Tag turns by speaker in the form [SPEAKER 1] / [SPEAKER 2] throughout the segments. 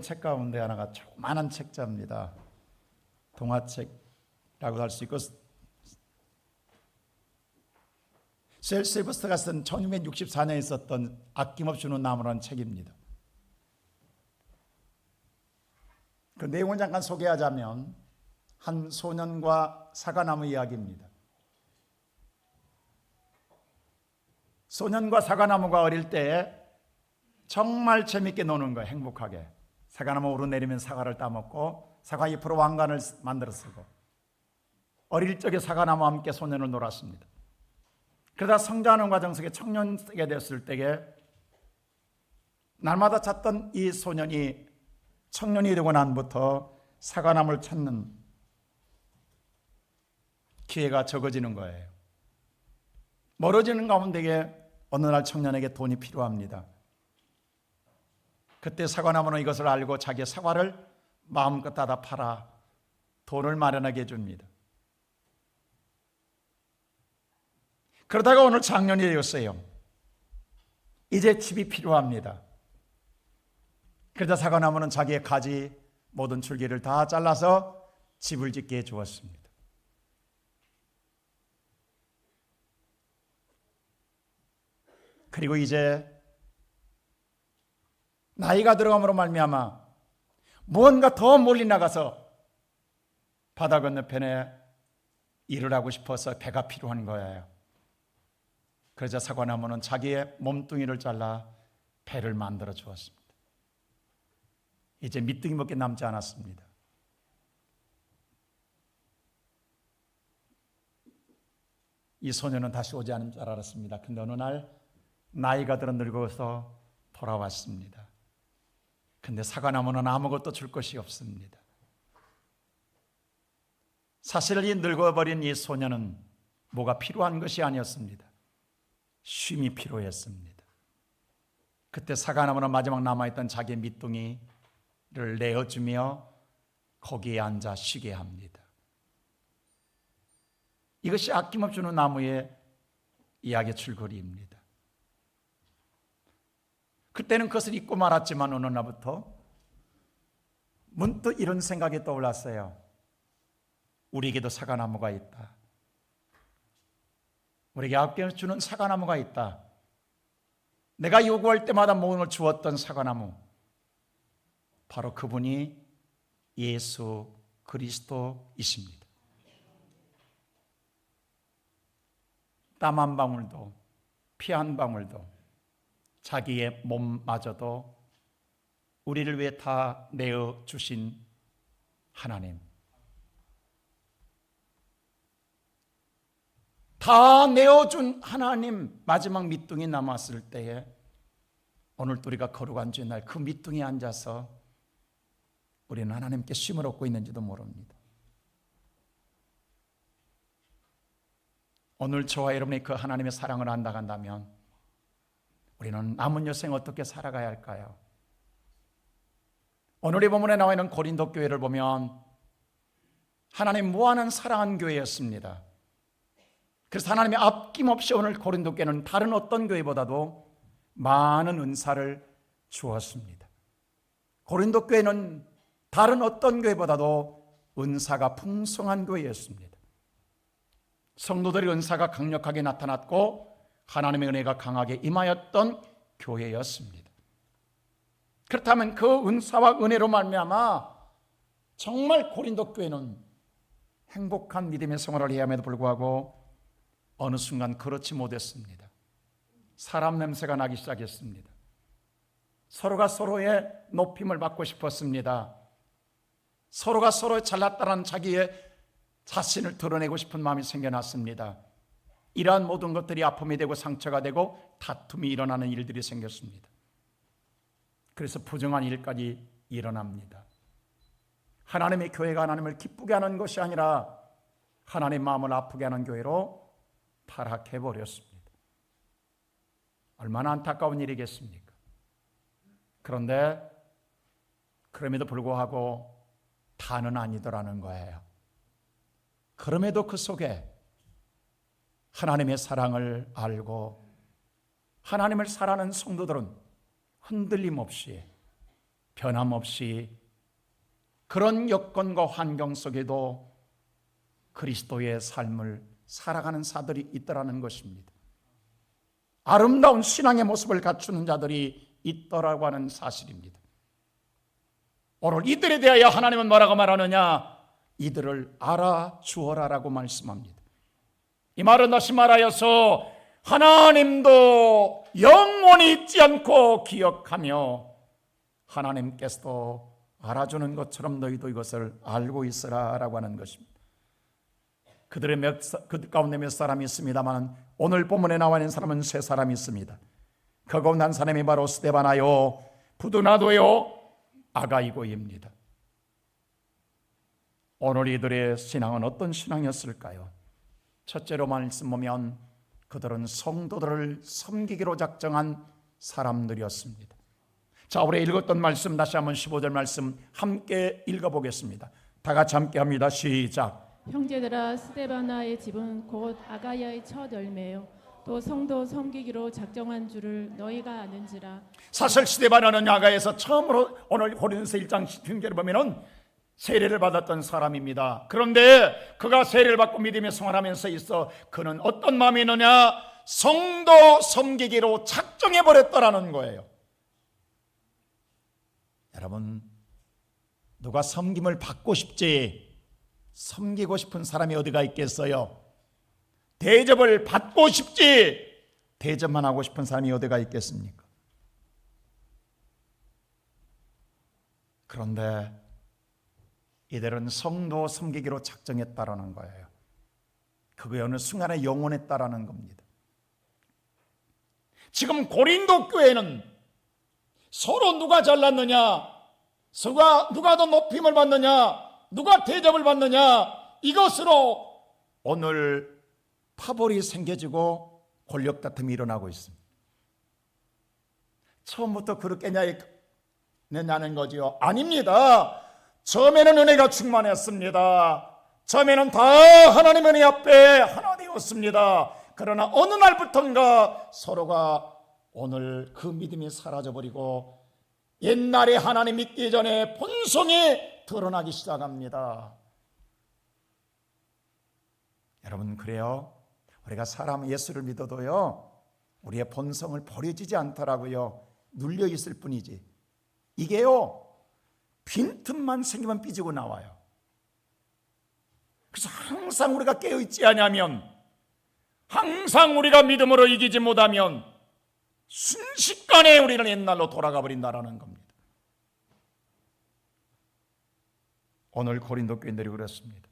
[SPEAKER 1] 책 가운데 하나가 조그마한 책자입니다. 동화책이라고 할 수 있고, 셀세버스가 쓴 1664년에 썼던 아낌없이 주는 나무라는 책입니다. 그 내용을 잠깐 소개하자면 한 소년과 사과나무 이야기입니다. 소년과 사과나무가 어릴 때 정말 재밌게 노는 거예요. 행복하게. 사과나무 오르내리면 사과를 따먹고 사과 잎으로 왕관을 만들어 쓰고, 어릴 적에 사과나무와 함께 소년을 놀았습니다. 그러다 성장하는 과정 속에 청년이 됐을 때에 날마다 찾던 이 소년이 청년이 되고 난부터 사과나무를 찾는 기회가 적어지는 거예요. 멀어지는 가운데에 어느 날 청년에게 돈이 필요합니다. 그때 사과나무는 이것을 알고 자기의 사과를 마음껏 닫아 팔아 돈을 마련하게 해줍니다. 그러다가 오늘 작년이 되었어요. 이제 집이 필요합니다. 그러다 사과나무는 자기의 가지 모든 줄기를 다 잘라서 집을 짓게 해주었습니다. 그리고 이제 나이가 들어감으로 말미암아 무언가 더 멀리 나가서 바다 건너편에 일을 하고 싶어서 배가 필요한 거예요. 그러자 사과나무는 자기의 몸뚱이를 잘라 배를 만들어 주었습니다. 이제 밑둥이밖에 남지 않았습니다. 이 소년은 다시 오지 않은 줄 알았습니다. 근데 어느 날 나이가 들어 늙어서 돌아왔습니다. 근데 사과나무는 아무것도 줄 것이 없습니다. 사실 이 늙어버린 이 소년은 뭐가 필요한 것이 아니었습니다. 쉼이 필요했습니다. 그때 사과나무는 마지막 남아있던 자기의 밑둥이를 내어주며 거기에 앉아 쉬게 합니다. 이것이 아낌없이 주는 나무의 이야기의 줄거리입니다. 그때는 그것을 잊고 말았지만 어느 날부터 문득 이런 생각이 떠올랐어요. 우리에게도 사과나무가 있다. 우리에게 아낌없이 주는 사과나무가 있다. 내가 요구할 때마다 모험을 주었던 사과나무, 바로 그분이 예수 그리스도이십니다. 땀 한 방울도 피 한 방울도 자기의 몸마저도 우리를 위해 다 내어주신 하나님, 다 내어준 하나님, 마지막 밑둥이 남았을 때에 오늘 우리가 거룩한 주의 날 그 밑둥이에 앉아서 우리는 하나님께 쉼을 얻고 있는지도 모릅니다. 오늘 저와 여러분이 그 하나님의 사랑을 안다간다면 우리는 남은 여생 어떻게 살아가야 할까요? 오늘의 본문에 나와 있는 고린도 교회를 보면 하나님 무한한 사랑한 교회였습니다. 그래서 하나님이 아낌없이 오늘 고린도 교회는 다른 어떤 교회보다도 많은 은사를 주었습니다. 고린도 교회는 다른 어떤 교회보다도 은사가 풍성한 교회였습니다. 성도들의 은사가 강력하게 나타났고 하나님의 은혜가 강하게 임하였던 교회였습니다. 그렇다면 그 은사와 은혜로 말미암아 정말 고린도 교회는 행복한 믿음의 생활을 해야 함에도 불구하고 어느 순간 그렇지 못했습니다. 사람 냄새가 나기 시작했습니다. 서로가 서로의 높임을 받고 싶었습니다. 서로가 서로의 잘났다는 자기의 자신을 드러내고 싶은 마음이 생겨났습니다. 이러한 모든 것들이 아픔이 되고 상처가 되고 다툼이 일어나는 일들이 생겼습니다. 그래서 부정한 일까지 일어납니다. 하나님의 교회가 하나님을 기쁘게 하는 것이 아니라 하나님 마음을 아프게 하는 교회로 타락해버렸습니다. 얼마나 안타까운 일이겠습니까? 그런데 그럼에도 불구하고 다는 아니더라는 거예요. 그럼에도 그 속에 하나님의 사랑을 알고 하나님을 사랑하는 성도들은 흔들림 없이 변함없이 그런 여건과 환경 속에도 그리스도의 삶을 살아가는 자들이 있더라는 것입니다. 아름다운 신앙의 모습을 갖추는 자들이 있더라고 하는 사실입니다. 오늘 이들에 대하여 하나님은 뭐라고 말하느냐? 이들을 알아주어라라고 말씀합니다. 이 말은 다시 말하여서 하나님도 영원히 잊지 않고 기억하며 하나님께서도 알아주는 것처럼 너희도 이것을 알고 있으라 라고 하는 것입니다. 그 가운데 몇 사람이 있습니다만 오늘 본문에 나와 있는 사람은 세 사람이 있습니다. 그 가운데 한 사람이 바로 스데바나요, 부두나도요, 아가이고입니다. 오늘 이들의 신앙은 어떤 신앙이었을까요? 첫째로 말씀 보면 그들은 성도들을 섬기기로 작정한 사람들이었습니다. 자, 우리 읽었던 말씀 다시 한번 15절 말씀 함께 읽어보겠습니다. 다 같이 함께 합니다. 시작.
[SPEAKER 2] 형제들아, 스데바나의 집은 곧 아가야의 첫 열매요 또 성도 섬기기로 작정한 줄을 너희가 아는지라.
[SPEAKER 1] 사실 스데바나는 아가야에서 처음으로 오늘 고린도서 1장 10절을 보면은 세례를 받았던 사람입니다. 그런데 그가 세례를 받고 믿음의 생활하면서 있어 그는 어떤 마음이 있느냐? 성도 섬기기로 작정해 버렸더라는 거예요. 여러분, 누가 섬김을 받고 싶지 섬기고 싶은 사람이 어디가 있겠어요? 대접을 받고 싶지 대접만 하고 싶은 사람이 어디가 있겠습니까? 그런데 이들은 성도 섬기기로 작정했다라는 거예요. 그게 어느 순간에 영원했다라는 겁니다. 지금 고린도 교회는 서로 누가 잘났느냐, 누가 더 높임을 받느냐, 누가 대접을 받느냐, 이것으로 오늘 파벌이 생겨지고 권력 다툼이 일어나고 있습니다. 처음부터 그렇겠냐는 거지요. 아닙니다. 처음에는 은혜가 충만했습니다. 처음에는 다 하나님의 은혜 앞에 하나 되었습니다. 그러나 어느 날부턴가 서로가 오늘 그 믿음이 사라져버리고 옛날에 하나님 믿기 전에 본성이 드러나기 시작합니다. 여러분, 그래요? 우리가 사람 예수를 믿어도요, 우리의 본성을 버려지지 않더라고요. 눌려 있을 뿐이지. 이게요, 빈틈만 생기면 삐지고 나와요. 그래서 항상 우리가 깨어있지 않으면, 항상 우리가 믿음으로 이기지 못하면 순식간에 우리는 옛날로 돌아가 버린다는 겁니다. 오늘 고린도 교인들이 그렇습니다.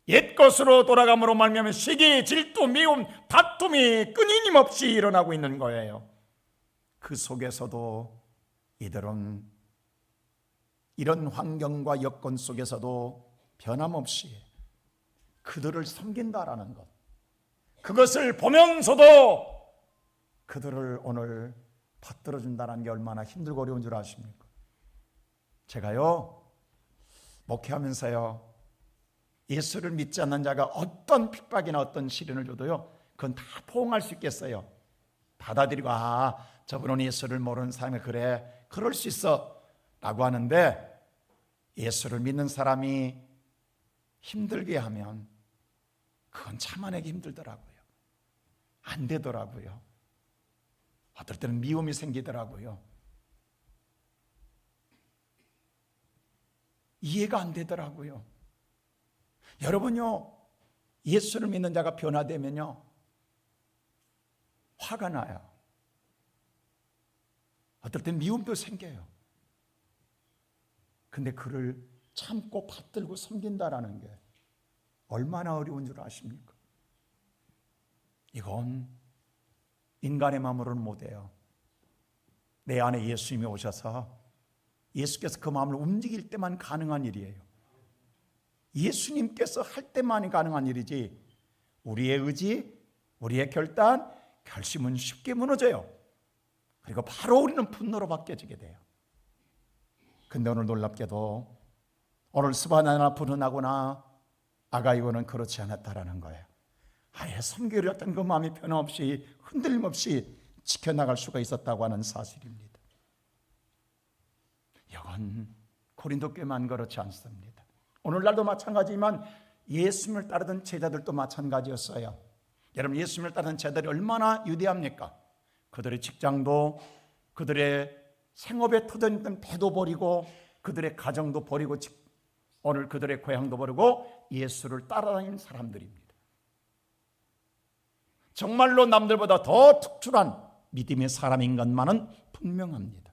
[SPEAKER 1] 옛것으로 돌아감으로 말미암아 시기, 질투, 미움, 다툼이 끊임없이 일어나고 있는 거예요. 그 속에서도 이들은 이런 환경과 여건 속에서도 변함없이 그들을 섬긴다라는 것, 그것을 보면서도 그들을 오늘 받들어준다는 게 얼마나 힘들고 어려운 줄 아십니까? 제가요, 목회하면서요, 예수를 믿지 않는 자가 어떤 핍박이나 어떤 시련을 줘도요, 그건 다 포용할 수 있겠어요. 받아들이고, 저분은 예수를 모르는 사람이 그래, 그럴 수 있어 라고 하는데, 예수를 믿는 사람이 힘들게 하면 그건 참아내기 힘들더라고요. 안 되더라고요. 어떨 때는 미움이 생기더라고요. 이해가 안 되더라고요. 여러분요, 예수를 믿는 자가 변화되면요, 화가 나요. 어떨 땐 미움도 생겨요. 근데 그를 참고 받들고 섬긴다라는 게 얼마나 어려운 줄 아십니까? 이건 인간의 마음으로는 못해요. 내 안에 예수님이 오셔서 예수께서 그 마음을 움직일 때만 가능한 일이에요. 예수님께서 할 때만이 가능한 일이지, 우리의 의지, 우리의 결심은 쉽게 무너져요. 그리고 바로 우리는 분노로 바뀌어지게 돼요. 근데 오늘 놀랍게도 오늘 스바나나 부르나고나 아가이고는 그렇지 않았다라는 거예요. 아예 섬기려 했던 그 마음이 변함없이 흔들림 없이 지켜나갈 수가 있었다고 하는 사실입니다. 이건 고린도 교회만 그렇지 않습니다. 오늘날도 마찬가지지만 예수님을 따르던 제자들도 마찬가지였어요. 여러분, 예수님을 따르던 제자들이 얼마나 위대합니까? 그들의 직장도, 그들의 생업에 터졌던 배도 버리고, 그들의 가정도 버리고, 오늘 그들의 고향도 버리고 예수를 따라다니는 사람들입니다. 정말로 남들보다 더 특출한 믿음의 사람인 것만은 분명합니다.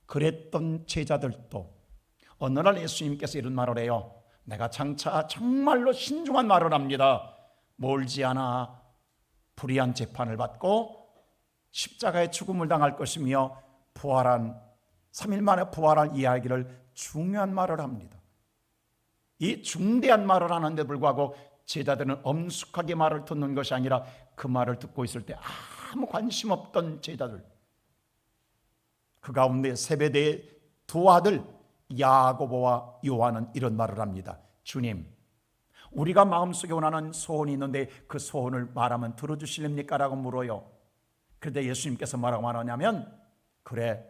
[SPEAKER 1] 그랬던 제자들도 어느 날 예수님께서 이런 말을 해요. 내가 장차 정말로 신중한 말을 합니다. 멀지 않아 불의한 재판을 받고 십자가의 죽음을 당할 것이며 3일 만에 부활할 이야기를 중요한 말을 합니다. 이 중대한 말을 하는데 불구하고 제자들은 엄숙하게 말을 듣는 것이 아니라 그 말을 듣고 있을 때 아무 관심 없던 제자들, 그 가운데 세베대의 두 아들 야고보와 요한은 이런 말을 합니다. 주님, 우리가 마음속에 원하는 소원이 있는데 그 소원을 말하면 들어주실랍니까? 라고 물어요. 그런데 예수님께서 뭐라고 말하냐면, 그래,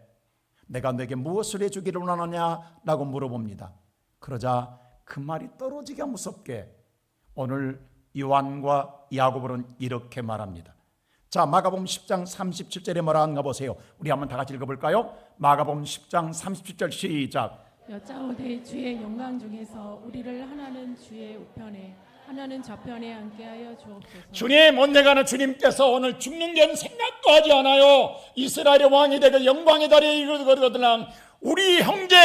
[SPEAKER 1] 내가 너에게 무엇을 해주기를 원하느냐? 라고 물어봅니다. 그러자 그 말이 떨어지기가 무섭게 오늘 요한과 야고보는 이렇게 말합니다. 자, 마가복음 10장 37절에 뭐라 하는가 보세요. 우리 한번 다 같이 읽어볼까요? 마가복음 10장 37절 시작.
[SPEAKER 2] 여짜오되 주의 영광 중에서 우리를 하나는 주의 우편에 하나는 좌편에 앉게 하여 주옵소서.
[SPEAKER 1] 주님, 언제가는 주님께서 오늘 죽는 건 생각도 하지 않아요. 이스라엘의 왕이 되고 영광의 자리에 이르거든 우리 형제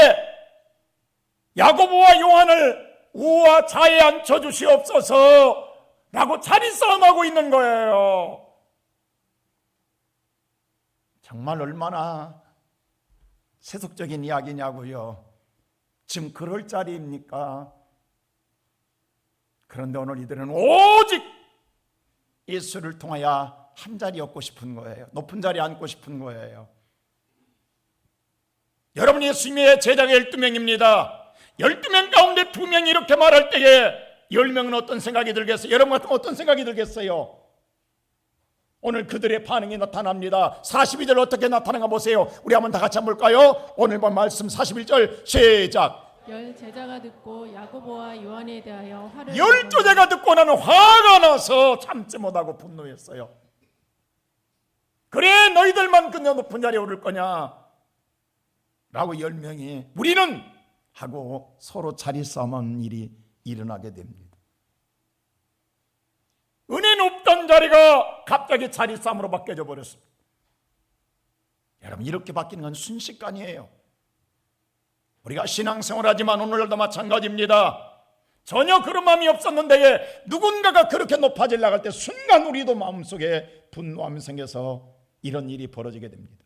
[SPEAKER 1] 야고보와 요한을 우와 좌에 앉혀주시옵소서 라고 자리 싸움하고 있는 거예요. 정말 얼마나 세속적인 이야기냐고요. 지금 그럴 자리입니까? 그런데 오늘 이들은 오직 예수를 통하여 한 자리 얻고 싶은 거예요. 높은 자리에 앉고 싶은 거예요. 여러분, 예수님의 제자가 12명입니다. 12명 가운데 2명이 이렇게 말할 때에 10명은 어떤 생각이 들겠어요? 여러분 같으면 어떤 생각이 들겠어요? 오늘 그들의 반응이 나타납니다. 42절 어떻게 나타나가 보세요. 우리 한번 다 같이 한번 볼까요? 오늘 본 말씀 41절 시작.
[SPEAKER 2] 열 제자가 듣고 야고보와 요한에 대하여 화를
[SPEAKER 1] 12제가 듣고 나는 화가 나서 참지 못하고 분노했어요. 그래, 너희들만 그 높은 자리에 오를 거냐? 라고 10명이 우리는 하고 서로 자리 싸움하는 일이 일어나게 됩니다. 은혜 높던 자리가 갑자기 자리 싸움으로 바뀌어져 버렸습니다. 여러분, 이렇게 바뀌는 건 순식간이에요. 우리가 신앙생활하지만 오늘날도 마찬가지입니다. 전혀 그런 마음이 없었는데 누군가가 그렇게 높아질 나갈 때 순간 우리도 마음속에 분노함이 생겨서 이런 일이 벌어지게 됩니다.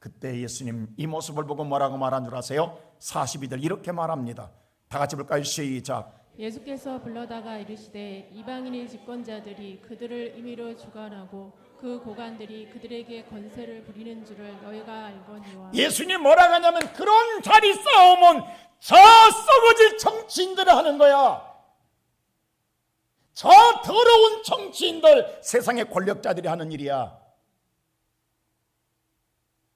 [SPEAKER 1] 그때 예수님 이 모습을 보고 뭐라고 말한 줄 아세요? 42절 이렇게 말합니다. 다 같이 볼까요? 시작.
[SPEAKER 2] 예수께서 불러다가 이르시되 이방인의 집권자들이 그들을 임의로 주관하고 그 고관들이 그들에게 권세를 부리는 줄을 너희가 알거니와.
[SPEAKER 1] 예수님 뭐라고 하냐면 그런 자리 싸움은 저 썩어질 정치인들이 하는 거야. 저 더러운 정치인들, 세상의 권력자들이 하는 일이야.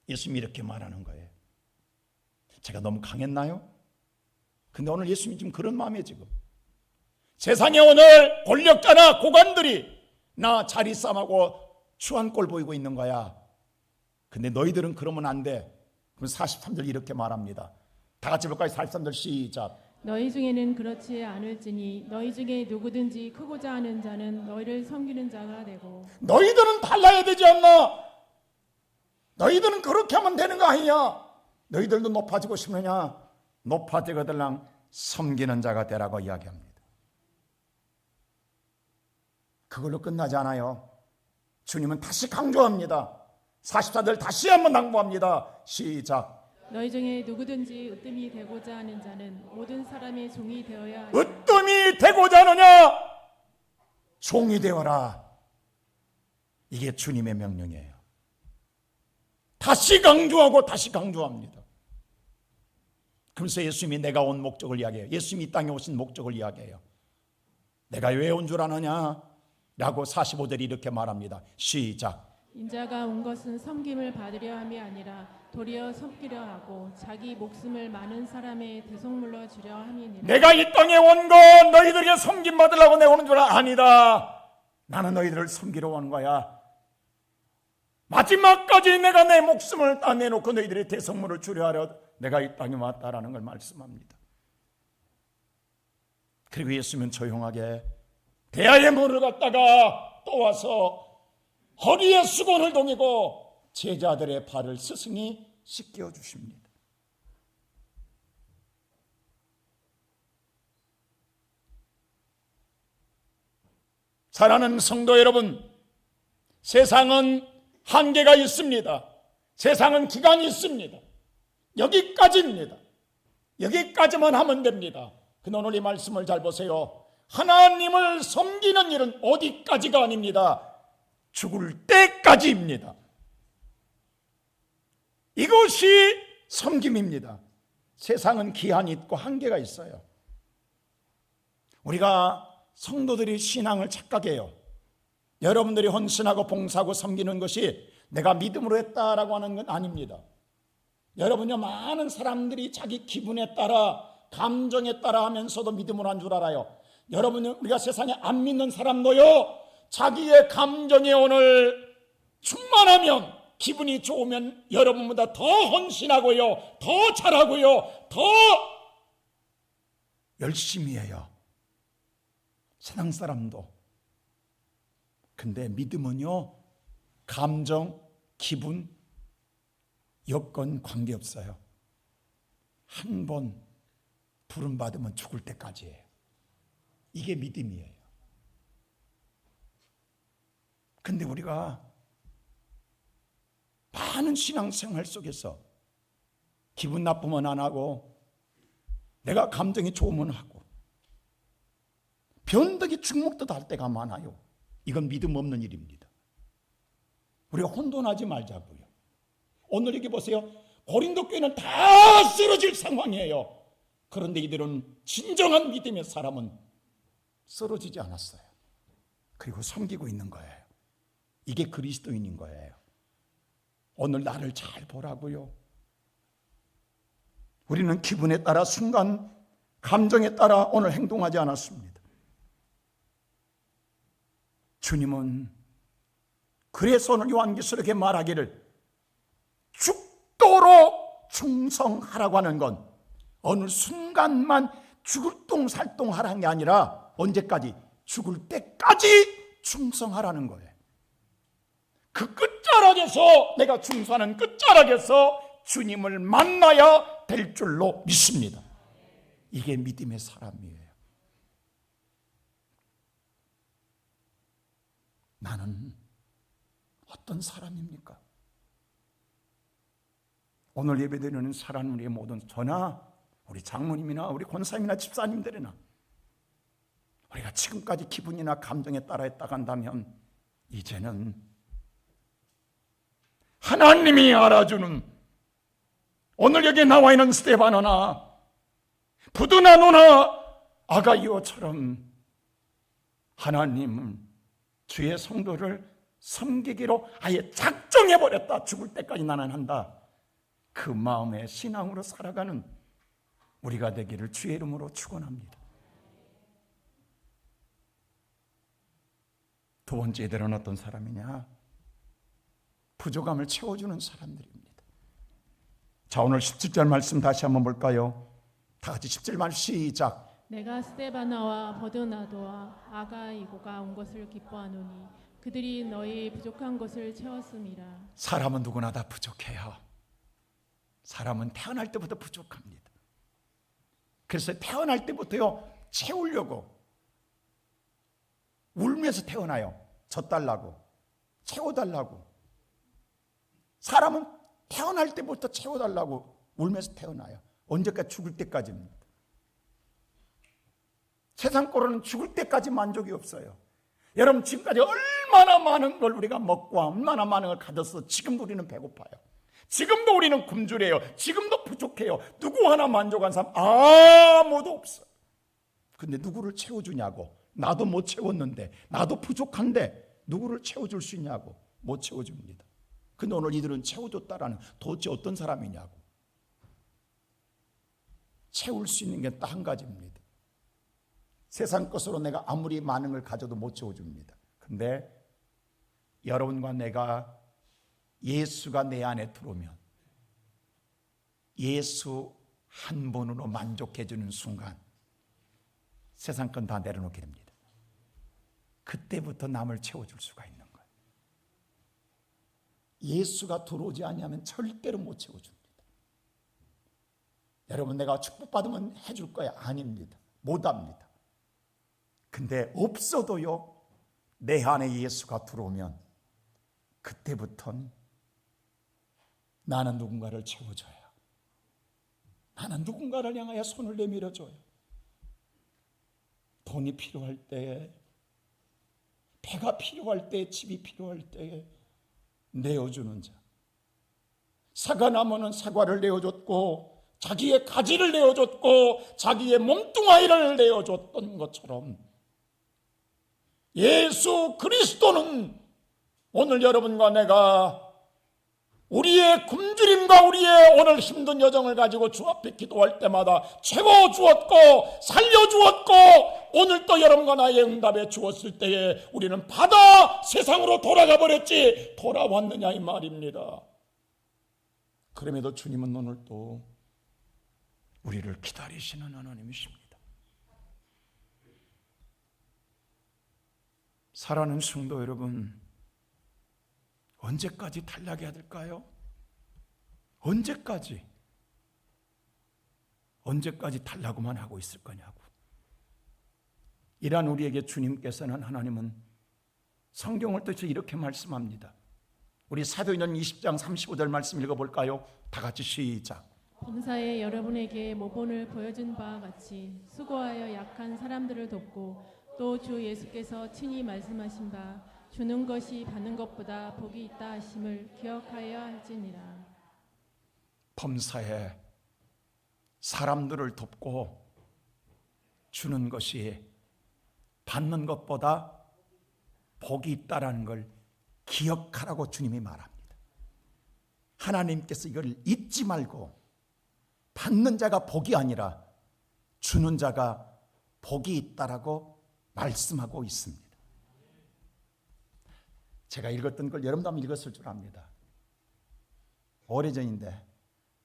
[SPEAKER 1] 예수님이 이렇게 말하는 거예요. 제가 너무 강했나요? 근데 오늘 예수님이 지금 그런 마음이에요. 지금 세상에 오늘 권력자나 고관들이 나 자리 싸움하고 추한 꼴 보이고 있는 거야. 근데 너희들은 그러면 안 돼. 그럼 43절 이렇게 말합니다. 다 같이 볼까요? 43절 시작.
[SPEAKER 2] 너희 중에는 그렇지 않을지니 너희 중에 누구든지 크고자 하는 자는 너희를 섬기는 자가 되고.
[SPEAKER 1] 너희들은 달라야 되지 않나? 너희들은 그렇게 하면 되는 거 아니냐? 너희들도 높아지고 싶느냐? 높아지거들랑 섬기는 자가 되라고 이야기합니다. 그걸로 끝나지 않아요. 주님은 다시 강조합니다. 44절 다시 한번 당부합니다. 시작.
[SPEAKER 2] 너희 중에 누구든지 으뜸이 되고자 하는 자는 모든 사람의 종이 되어야 하리라.
[SPEAKER 1] 으뜸이 되고자 하느냐? 종이 되어라. 이게 주님의 명령이에요. 다시 강조하고 다시 강조합니다. 그래서 예수님이 내가 온 목적을 이야기해요. 예수님이 이 땅에 오신 목적을 이야기해요. 내가 왜 온 줄 아느냐? 라고 45절이 이렇게 말합니다. 시작.
[SPEAKER 2] 인자가 온 것은 섬김을 받으려 함이 아니라 도리어 섬기려 하고 자기 목숨을 많은 사람의 대속물로 주려 함이니라.
[SPEAKER 1] 내가 이 땅에 온 건 너희들에게 섬김 받으려고 내가 오는 줄 아니다. 나는 너희들을 섬기러 온 거야. 마지막까지 내가 내 목숨을 다 내놓고 너희들의 대속물을 주려 하려 내가 이 땅에 왔다라는 걸 말씀합니다. 그리고 예수님은 조용하게 대야의 물을 갖다가 또 와서 허리에 수건을 동이고 제자들의 발을 스승이 씻겨 주십니다. 사랑하는 성도 여러분, 세상은 한계가 있습니다. 세상은 기간이 있습니다. 여기까지입니다. 여기까지만 하면 됩니다. 근데 오늘 이 말씀을 잘 보세요. 하나님을 섬기는 일은 어디까지가 아닙니다. 죽을 때까지입니다. 이것이 섬김입니다. 세상은 기한이 있고 한계가 있어요. 우리가 성도들이 신앙을 착각해요. 여러분들이 헌신하고 봉사하고 섬기는 것이 내가 믿음으로 했다라고 하는 건 아닙니다. 여러분요, 많은 사람들이 자기 기분에 따라 감정에 따라 하면서도 믿음으로 한 줄 알아요. 여러분요, 우리가 세상에 안 믿는 사람도요, 자기의 감정에 오늘 충만하면, 기분이 좋으면 여러분보다 더 헌신하고요, 더 잘하고요, 더 열심히 해요. 세상 사람도. 근데 믿음은요, 감정, 기분, 여건 관계없어요. 한 번 부름 받으면 죽을 때까지예요. 이게 믿음이에요. 근데 우리가 많은 신앙생활 속에서 기분 나쁘면 안 하고 내가 감정이 좋으면 하고 변덕이 죽먹듯 할 때가 많아요. 이건 믿음 없는 일입니다. 우리가 혼돈하지 말자고요. 오늘 여기 보세요. 고린도 교회는 다 쓰러질 상황이에요. 그런데 이들은 진정한 믿음의 사람은 쓰러지지 않았어요. 그리고 섬기고 있는 거예요. 이게 그리스도인인 거예요. 오늘 나를 잘 보라고요. 우리는 기분에 따라 순간 감정에 따라 오늘 행동하지 않았습니다. 주님은 그래서 오늘 요한계시록에 말하기를 죽도록 충성하라고 하는 건 어느 순간만 죽을 똥살똥하라는 게 아니라 언제까지? 죽을 때까지 충성하라는 거예요. 그 끝자락에서 내가 충성하는 끝자락에서 주님을 만나야 될 줄로 믿습니다. 이게 믿음의 사람이에요. 나는 어떤 사람입니까? 오늘 예배드리는 사랑하는 우리의 모든 저나 우리 장모님이나 우리 권사님이나 집사님들이나 우리가 지금까지 기분이나 감정에 따라 했다고 한다면 이제는 하나님이 알아주는 오늘 여기 나와 있는 스데바나나 부드나노나 아가이오처럼 하나님은 주의 성도를 섬기기로 아예 작정해버렸다. 죽을 때까지 나는 한다. 그 마음의 신앙으로 살아가는 우리가 되기를 주의 이름으로 축원합니다. 두 번째 이들은 어떤 사람이냐? 부족함을 채워주는 사람들입니다. 자, 오늘 17절 말씀 다시 한번 볼까요? 다 같이 17절 말씀 시작.
[SPEAKER 2] 내가 스데바나와 버드나도와 아가이고가 온 것을 기뻐하노니 그들이 너희 부족한 것을 채웠음이라.
[SPEAKER 1] 사람은 누구나 다 부족해요. 사람은 태어날 때부터 부족합니다. 그래서 태어날 때부터요, 채우려고 울면서 태어나요. 젖달라고, 채워달라고. 사람은 태어날 때부터 채워달라고 울면서 태어나요. 언제까지? 죽을 때까지입니다. 세상 거로는 죽을 때까지 만족이 없어요. 여러분, 지금까지 얼마나 많은 걸 우리가 먹고 얼마나 많은 걸 가졌어. 지금도 우리는 배고파요. 지금도 우리는 굶주려요. 지금도 부족해요. 누구 하나 만족한 사람 아무도 없어. 근데 누구를 채워주냐고. 나도 못 채웠는데, 나도 부족한데 누구를 채워줄 수 있냐고. 못 채워줍니다. 근데 오늘 이들은 채워줬다라는, 도대체 어떤 사람이냐고. 채울 수 있는 게 딱 한 가지입니다. 세상 것으로 내가 아무리 많은 걸 가져도 못 채워줍니다. 근데 여러분과 내가 예수가 내 안에 들어오면 예수 한 분으로 만족해 주는 순간 세상 건 다 내려놓게 됩니다. 그때부터 남을 채워줄 수가 있는 거예요. 예수가 들어오지 아니하면 절대로 못 채워줍니다. 여러분, 내가 축복받으면 해줄 거야? 아닙니다. 못합니다. 근데 없어도요, 내 안에 예수가 들어오면 그때부터는 나는 누군가를 채워줘야, 나는 누군가를 향하여 손을 내밀어줘요. 돈이 필요할 때에, 배가 필요할 때에, 집이 필요할 때에 내어주는 자. 사과나무는 사과를 내어줬고 자기의 가지를 내어줬고 자기의 몸뚱아리를 내어줬던 것처럼 예수 그리스도는 오늘 여러분과 내가 우리의 굶주림과 우리의 오늘 힘든 여정을 가지고 주 앞에 기도할 때마다 채워주었고 살려주었고 오늘 또 여러분과 나의 응답에 주었을 때에 우리는 바다 세상으로 돌아가 버렸지 돌아왔느냐 이 말입니다. 그럼에도 주님은 오늘 또 우리를 기다리시는 하나님이십니다. 사랑하는 성도 여러분, 언제까지 탈락해야 될까요? 언제까지 탈락만 하고 있을 거냐고. 이란 우리에게 주님께서는, 하나님은 성경을 또 이렇게 말씀합니다. 우리 사도행전 20장 35절 말씀 읽어볼까요? 다 같이 시작.
[SPEAKER 2] 범사에 여러분에게 모본을 보여준 바와 같이 수고하여 약한 사람들을 돕고 또 주 예수께서 친히 말씀하신 바 주는 것이 받는 것보다 복이 있다 하심을 기억하여 할지니라.
[SPEAKER 1] 범사에 사람들을 돕고 주는 것이 받는 것보다 복이 있다라는 걸 기억하라고 주님이 말합니다. 하나님께서 이걸 잊지 말고 받는 자가 복이 아니라 주는 자가 복이 있다라고 말씀하고 있습니다. 제가 읽었던 걸 여러분도 한번 읽었을 줄 압니다. 오래전인데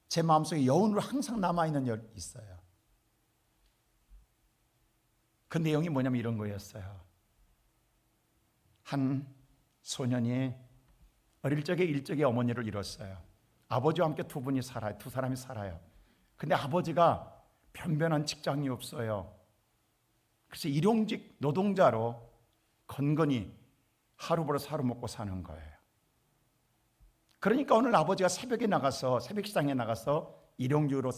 [SPEAKER 1] 제 마음속에 여운으로 항상 남아있는 열 있어요. 그 내용이 뭐냐면 이런 거였어요. 한 소년이 어릴 적에 일찍이 어머니를 잃었어요. 아버지와 함께 두 사람이 살아요. 근데 아버지가 변변한 직장이 없어요. 그래서 일용직 노동자로 건건히 하루 벌어서 하루 먹고 사는 거예요. 그러니까 오늘 아버지가 새벽 시장에 나가서 일용직으로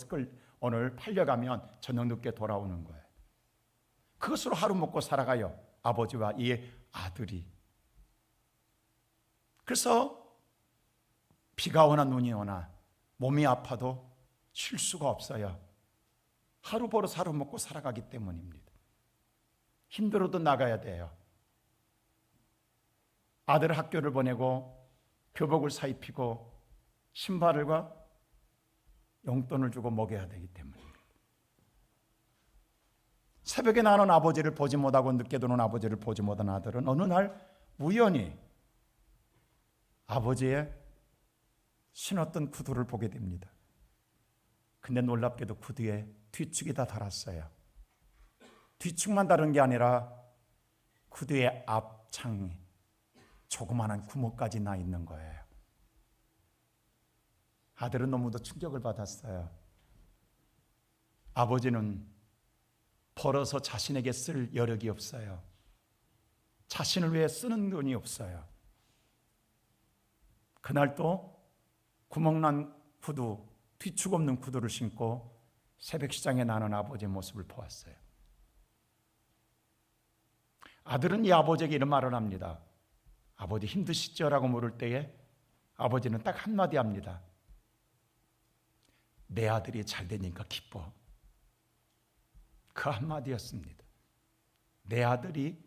[SPEAKER 1] 오늘 팔려가면 저녁 늦게 돌아오는 거예요. 그것으로 하루 먹고 살아가요. 아버지와 이 아들이. 그래서 비가 오나 눈이 오나 몸이 아파도 쉴 수가 없어요. 하루 벌어서 하루 먹고 살아가기 때문입니다. 힘들어도 나가야 돼요. 아들 학교를 보내고 교복을 사입히고 신발과 용돈을 주고 먹여야 되기 때문입니다. 새벽에 나는 아버지를 보지 못하고 늦게 들어온 아버지를 보지 못한 아들은 어느 날 우연히 아버지의 신었던 구두를 보게 됩니다. 근데 놀랍게도 구두에 뒤축이 다 달았어요. 뒤축만 다른 게 아니라 구두의 앞창이 조그마한 구멍까지 나 있는 거예요. 아들은 너무도 충격을 받았어요. 아버지는 벌어서 자신에게 쓸 여력이 없어요. 자신을 위해 쓰는 돈이 없어요. 그날 또 구멍난 구두, 뒤축 없는 구두를 신고 새벽 시장에 나는 아버지의 모습을 보았어요. 아들은 이 아버지에게 이런 말을 합니다. 아버지 힘드시죠? 라고 물을 때에 아버지는 딱 한마디 합니다. 내 아들이 잘 되니까 기뻐. 그 한마디였습니다. 내 아들이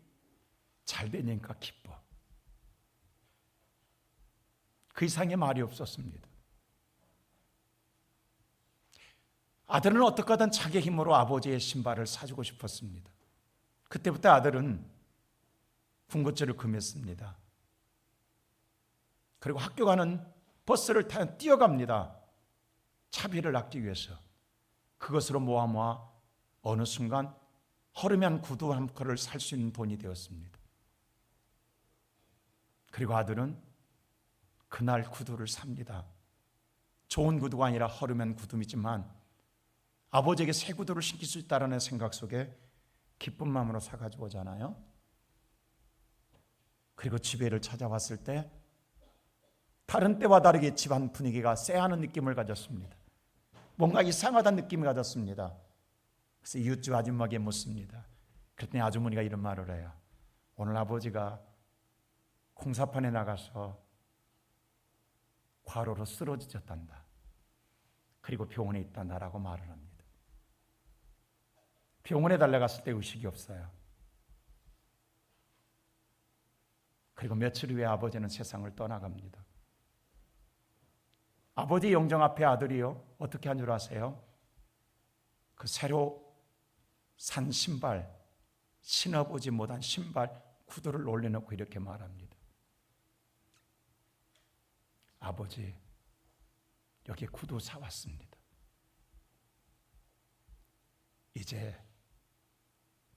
[SPEAKER 1] 잘 되니까 기뻐. 그 이상의 말이 없었습니다. 아들은 어떻게든 자기 힘으로 아버지의 신발을 사주고 싶었습니다. 그때부터 아들은 군것질을 금했습니다. 그리고 학교 가는 버스를 타고 뛰어갑니다. 차비를 아끼기 위해서. 그것으로 모아 어느 순간 허름한 구두 한 켤을 살 수 있는 돈이 되었습니다. 그리고 아들은 그날 구두를 삽니다. 좋은 구두가 아니라 허름한 구두이지만 아버지에게 새 구두를 신길 수 있다는 생각 속에 기쁜 마음으로 사가지고 오잖아요. 그리고 집에를 찾아왔을 때 다른 때와 다르게 집안 분위기가 쎄하는 느낌을 가졌습니다. 뭔가 이상하다는 느낌을 가졌습니다. 그래서 이웃집 아줌마에게 묻습니다. 그랬더니 아주머니가 이런 말을 해요. 오늘 아버지가 공사판에 나가서 과로로 쓰러지셨단다. 그리고 병원에 있단다라고 말을 합니다. 병원에 달려갔을 때 의식이 없어요. 그리고 며칠 후에 아버지는 세상을 떠나갑니다. 아버지 영정 앞에 아들이요, 어떻게 한 줄 아세요? 그 새로 산 신발, 신어보지 못한 신발 구두를 올려놓고 이렇게 말합니다. 아버지, 여기 구두 사왔습니다. 이제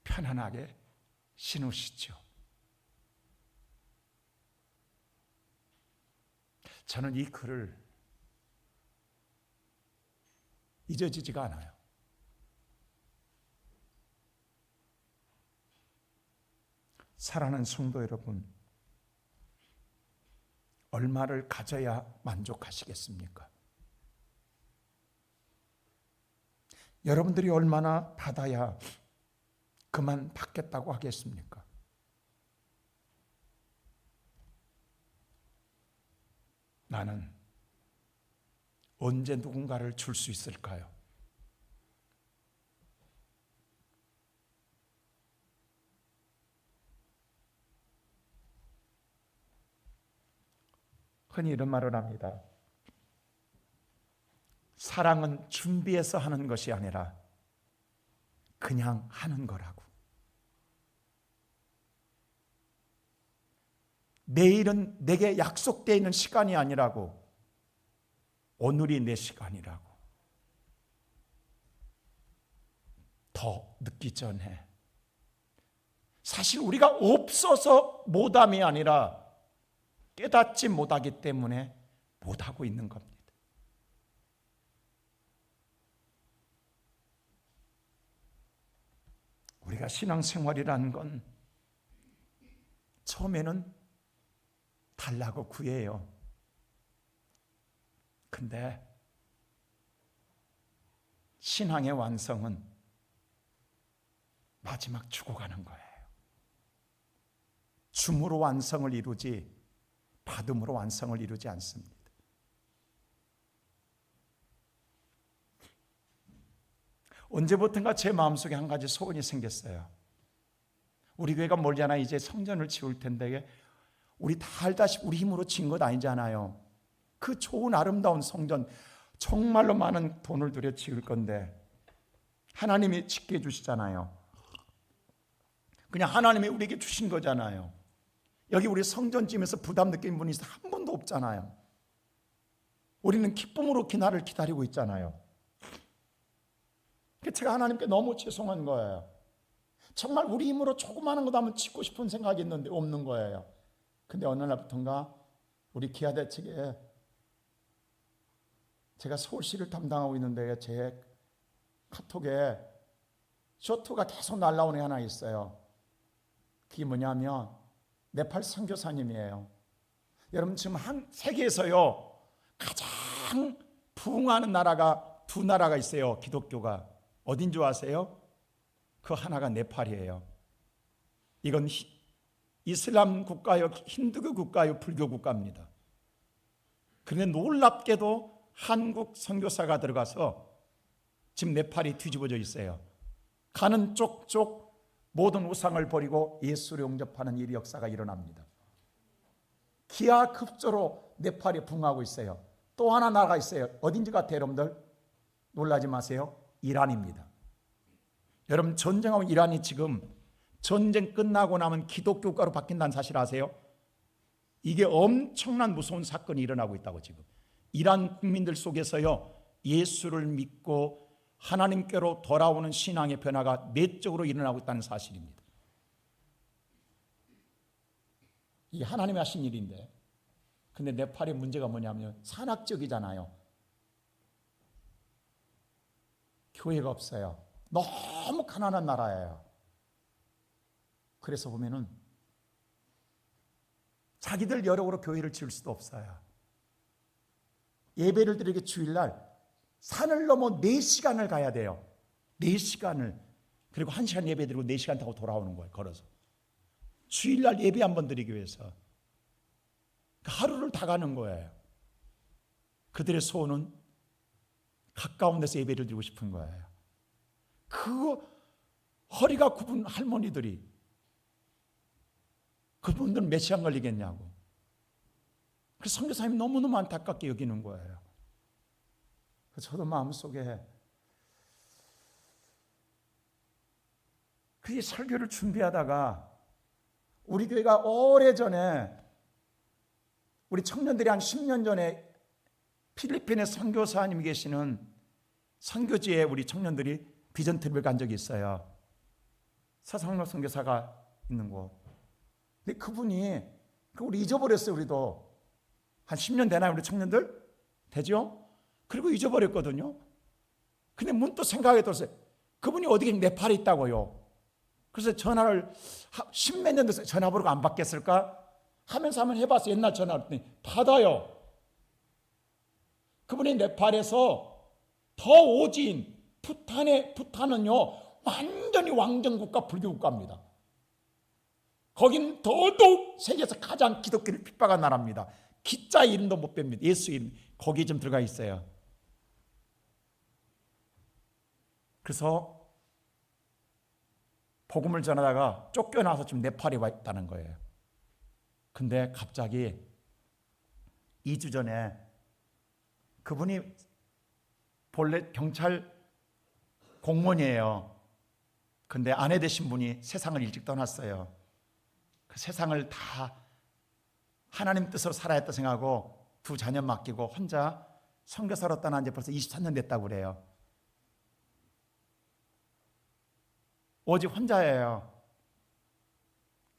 [SPEAKER 1] 편안하게 신으시죠. 저는 이 글을 잊어지지가 않아요. 사랑하는 성도 여러분, 얼마를 가져야 만족하시겠습니까? 여러분들이 얼마나 받아야 그만 받겠다고 하겠습니까? 나는 언제 누군가를 줄 수 있을까요? 흔히 이런 말을 합니다. 사랑은 준비해서 하는 것이 아니라 그냥 하는 거라고. 내일은 내게 약속되어 있는 시간이 아니라고. 오늘이 내 시간이라고. 더 늦기 전에. 사실 우리가 없어서 못함이 아니라 깨닫지 못하기 때문에 못하고 있는 겁니다. 우리가 신앙생활이라는 건 처음에는 달라고 구해요. 근데 신앙의 완성은 마지막 죽어가는 거예요. 줌으로 완성을 이루지 받음으로 완성을 이루지 않습니다. 언제부턴가 제 마음속에 한 가지 소원이 생겼어요. 우리 교회가 멀잖아. 이제 성전을 지을 텐데 우리 다 알다시피 우리 힘으로 지은 것 아니잖아요. 그 좋은 아름다운 성전 정말로 많은 돈을 들여 지을 건데 하나님이 짓게 해주시잖아요. 그냥 하나님이 우리에게 주신 거잖아요. 여기 우리 성전쯤에서 부담 느끼는 분이 한 번도 없잖아요. 우리는 기쁨으로 그날을 기다리고 있잖아요. 제가 하나님께 너무 죄송한 거예요. 정말 우리 힘으로 조그마한 것 한번 짓고 싶은 생각이 있는데 없는 거예요. 근데 어느 날부터인가 우리 기아대 측에 제가 서울시를 담당하고 있는데 제 카톡에 쇼트가 계속 날라오는 게 하나 있어요. 그게 뭐냐면 네팔 선교사님이에요. 여러분 지금 세계에서요 가장 부흥하는 나라가 두 나라가 있어요. 기독교가. 어딘 줄 아세요? 그 하나가 네팔이에요. 이건 이슬람 국가요, 힌두교 국가요, 불교 국가입니다. 그런데 놀랍게도 한국 선교사가 들어가서 지금 네팔이 뒤집어져 있어요. 가는 쪽쪽 모든 우상을 버리고 예수를 영접하는 이 역사가 일어납니다. 기하급수로 네팔이 붕하고 있어요. 또 하나 나라가 있어요. 어딘지 같아요, 여러분들? 놀라지 마세요. 이란입니다. 여러분, 전쟁하고 이란이 지금 전쟁 끝나고 나면 기독교 국가로 바뀐다는 사실 아세요? 이게 엄청난 무서운 사건이 일어나고 있다고. 지금 이란 국민들 속에서요, 예수를 믿고 하나님께로 돌아오는 신앙의 변화가 내적으로 일어나고 있다는 사실입니다. 이게 하나님이 하신 일인데, 근데 네팔의 문제가 뭐냐면 산악지역이잖아요. 교회가 없어요. 너무 가난한 나라예요. 그래서 보면은 자기들 여력으로 교회를 지을 수도 없어요. 예배를 드리게 주일날 산을 넘어 4시간을 가야 돼요. 4시간을. 그리고 1시간 예배 드리고 4시간 타고 돌아오는 거예요. 걸어서. 주일날 예배 한번 드리기 위해서. 하루를 다 가는 거예요. 그들의 소원은 가까운 데서 예배를 드리고 싶은 거예요. 그 허리가 굽은 할머니들이, 그분들은 몇 시간 걸리겠냐고. 그래서 선교사님이 너무너무 안타깝게 여기는 거예요. 그래서 저도 마음속에 그 설교를 준비하다가 우리 교회가 오래전에, 우리 청년들이 한 10년 전에 필리핀에 선교사님이 계시는 선교지에 우리 청년들이 비전 트립을 간 적이 있어요. 서상로 선교사가 있는 곳. 근데 그분이, 우리 잊어버렸어요. 우리도 한 10년 되나요, 우리 청년들? 되죠? 그리고 잊어버렸거든요. 근데 문득 생각이 들었어요. 그분이 어디 네팔에 있다고요. 그래서 전화를 10몇 년 됐어요. 전화번호가 안 바뀌었을까 하면서 한번 해봤어요. 옛날 전화를 했더니 받아요. 그분이 네팔에서 더 오진 푸탄은요 완전히 왕정국가 불교국가입니다. 거긴 더더욱 세계에서 가장 기독교를 핍박한 나라입니다. 기자 이름도 못 뺍니다. 예수 이름 거기에 좀 들어가 있어요. 그래서 복음을 전하다가 쫓겨나서 지금 네팔에 와 있다는 거예요. 근데 갑자기 2주 전에 그분이 본래 경찰 공무원이에요. 근데 아내 되신 분이 세상을 일찍 떠났어요. 그 세상을 다 하나님 뜻으로 살아야 했다 생각하고 두 자녀 맡기고 혼자 선교사로 떠난 지 벌써 23년 됐다고 그래요. 오직 혼자예요.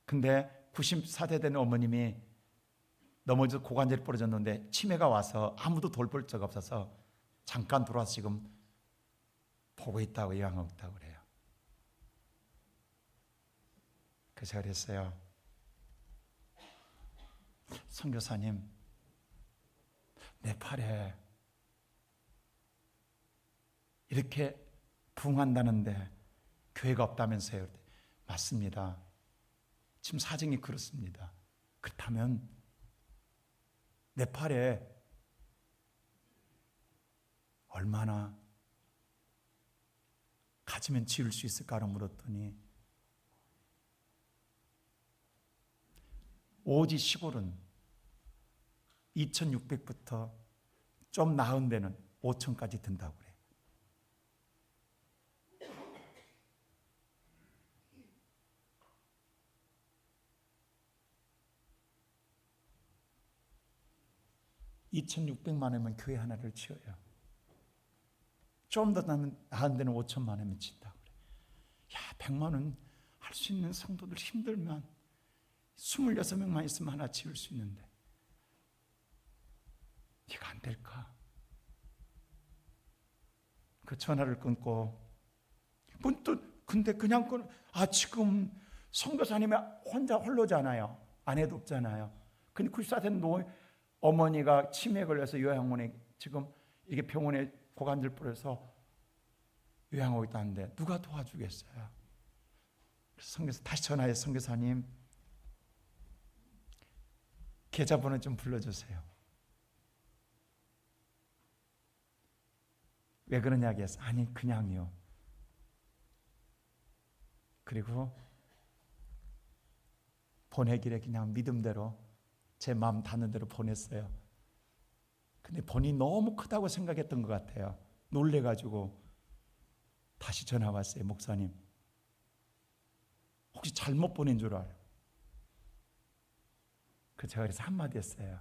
[SPEAKER 1] 근데 94세 된 어머님이 넘어져 고관절이 부러졌는데 치매가 와서 아무도 돌볼 적 없어서 잠깐 들어와서 지금 보고 있다고, 요양하고 있다고 그래요. 그래서 그랬어요. 선교사님, 네팔에 이렇게 부흥한다는데 교회가 없다면서요? 맞습니다. 지금 사정이 그렇습니다. 그렇다면 네팔에 얼마나 가지면 지을 수 있을까라고 물었더니 오지 시골은 2,600부터 좀 나은 데는 5,000까지 든다고 그래요. (2,600만 원이면) 교회 하나를 지어요. 좀 더 나은 데는 5천만 원이면 진다고 그래. 야, 100만 원 할 수 있는 성도들 힘들면 26명만 있으면 하나 지을 수 있는데 이거 안 될까? 그 전화를 끊고 문득, 근데 그냥 지금 선교사님이 혼자 홀로잖아요. 아내도 없잖아요. 근데 94세 어머니가 치매에 걸려서 요양원에 지금 이게 병원에 고관절 부러져서 요양하고 있다는데 누가 도와주겠어요? 그래서 선교사 다시 전화해서 선교사님 계좌번호 좀 불러주세요. 왜 그러냐고 해서 아니 그냥요. 그리고 보내기를 그냥 믿음대로 제 마음 닿는 대로 보냈어요. 근데 본인이 너무 크다고 생각했던 것 같아요. 놀래가지고 다시 전화 왔어요. 목사님, 혹시 잘못 보낸 줄 알아요? 제가 그래서 한마디 했어요.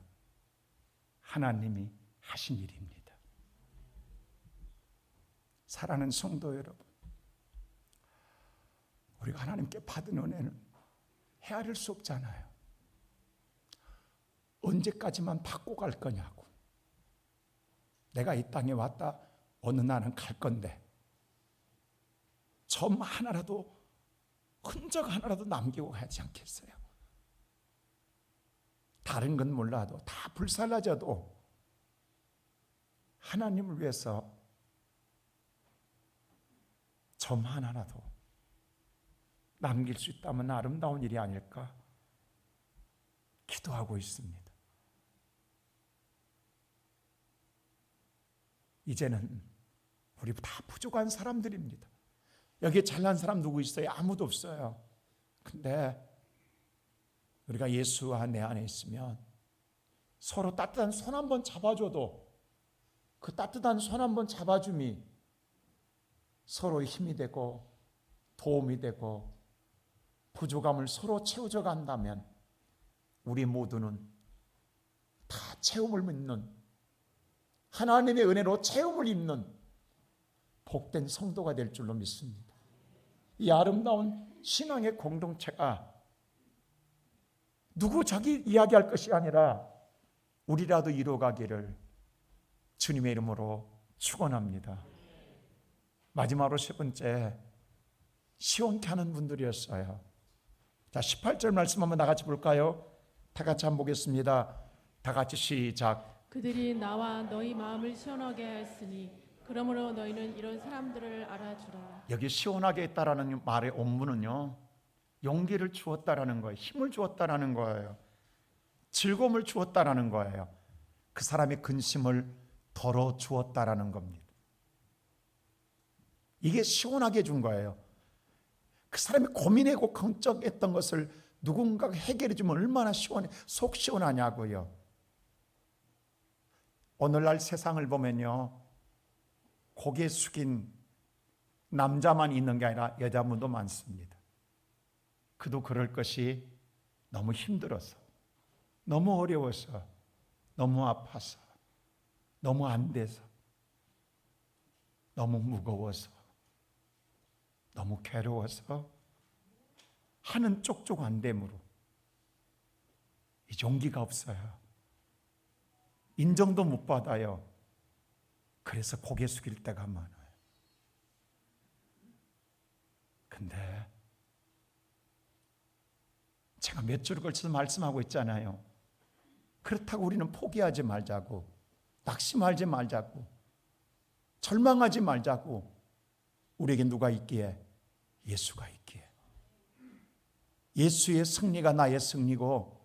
[SPEAKER 1] 하나님이 하신 일입니다. 사랑하는 성도 여러분, 우리가 하나님께 받은 은혜는 헤아릴 수 없잖아요. 언제까지만 받고 갈 거냐고. 내가 이 땅에 왔다 어느 날은 갈 건데 점 하나라도, 흔적 하나라도 남기고 가지 않겠어요? 다른 건 몰라도 다 불살라져도 하나님을 위해서 점 하나라도 남길 수 있다면 아름다운 일이 아닐까 기도하고 있습니다. 이제는 우리 다 부족한 사람들입니다. 여기에 잘난 사람 누구 있어요? 아무도 없어요. 근데 우리가 예수와 내 안에 있으면 서로 따뜻한 손 한번 잡아줘도 그 따뜻한 손 한번 잡아줌이 서로의 힘이 되고 도움이 되고 부족함을 서로 채워져 간다면 우리 모두는 다 채움을 입는, 하나님의 은혜로 채움을 입는 복된 성도가 될 줄로 믿습니다. 이 아름다운 신앙의 공동체가 누구 자기 이야기할 것이 아니라 우리라도 이루어가기를 주님의 이름으로 축원합니다. 마지막으로 세 번째, 시원케 하는 분들이었어요. 자, 18절 말씀 한번 다 같이 볼까요? 다 같이 한번 보겠습니다. 다 같이 시작.
[SPEAKER 2] 그들이 나와 너희 마음을 시원하게 하였으니 그러므로 너희는 이런 사람들을 알아주라.
[SPEAKER 1] 여기 시원하게 했다라는 말의 원문은요, 용기를 주었다라는 거예요. 힘을 주었다라는 거예요. 즐거움을 주었다라는 거예요. 그 사람의 근심을 덜어 주었다라는 겁니다. 이게 시원하게 준 거예요. 그 사람이 고민하고 걱정했던 것을 누군가가 해결해 주면 얼마나 시원해, 속 시원하냐고요. 오늘날 세상을 보면요, 고개 숙인 남자만 있는 게 아니라 여자분도 많습니다. 그도 그럴 것이 너무 힘들어서, 너무 어려워서, 너무 아파서, 너무 안 돼서, 너무 무거워서, 너무 괴로워서 하는 쪽쪽 안 됨으로 이 용기가 없어요. 인정도 못 받아요. 그래서 고개 숙일 때가 많아요. 근데 제가 몇 주를 걸쳐서 말씀하고 있잖아요. 그렇다고 우리는 포기하지 말자고, 낙심하지 말자고, 절망하지 말자고. 우리에게 누가 있기에? 예수가 있기에. 예수의 승리가 나의 승리고